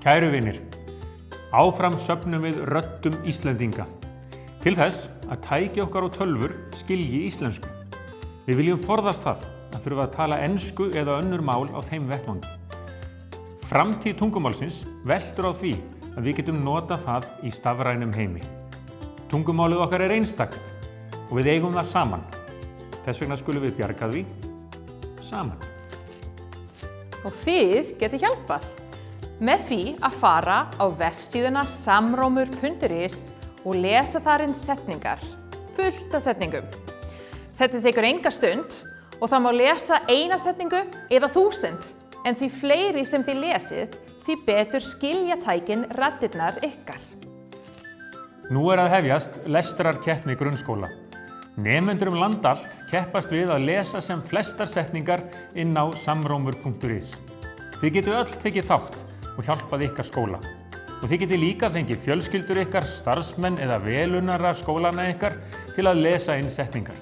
Kæru vinir, áfram söfnum við röddum Íslendinga. Til þess að tæki okkar og tölvur skilji íslensku. Við viljum forðast það að þurfa að tala ensku eða önnur mál á þeim vettvangi. Framtíð tungumálsins veltur á því að við getum notað það í stafrænum heimi. Tungumálið okkar er einstakt og við eigum það saman. Þess vegna skulum við bjarga því saman. Og þið getið hjálpað með því að fara á vefsíðuna samrómur.is og lesa þar inn setningar, fullt af setningum. Þetta tekur enga stund og það má lesa eina setningu eða 1000, en því fleiri sem þið lesið, því betur skilja tækin raddirnar ykkar. Nú er að hefjast lestrarkeppni grunnskóla. Nemendur land allt keppast við að lesa sem flestar setningar inn á samrómur.is. Þið getið öll tekið þátt og hjálpað ykkar skóla. Og þið getið líka fengið fjölskyldur ykkar, starfsmenn eða velunnara skólana ykkar til að lesa inn setningar.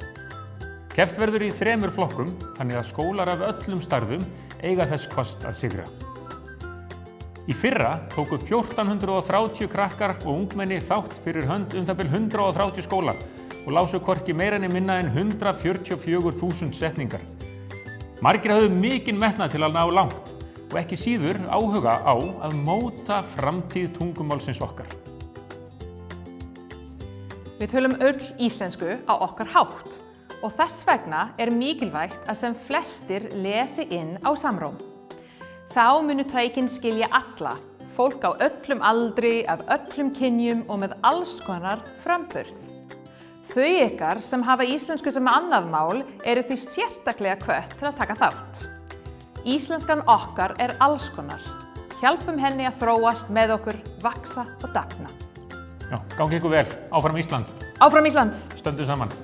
Keppt verður í 3 flokkum, þannig að skólar af öllum starfum eiga þess kost að sigra. Í fyrra tóku 1430 krakkar og ungmenni þátt fyrir hönd það bil 130 skóla og lásu hvorki meira en minna en 144.000 setningar. Margir höfðu mikinn metnað til að ná langt og ekki síður áhuga á að móta framtíð tungumálsins okkar. Við tölum öll íslensku á okkar hátt og þess vegna er mikilvægt að sem flestir lesi inn á samróm. Þá munu tækin skilja alla, fólk á öllum aldri, af öllum kynjum og með alls konar framburð. Þau ykkar sem hafa íslensku sem annað mál eru því sérstaklega hvött til að taka þátt. Íslenskan okkar er alls konar. Hjálpum henni að þróast með okkur, vaxa og dafna. Já, gangi ykkur vel. Áfram Ísland. Áfram Ísland! Stöndum saman.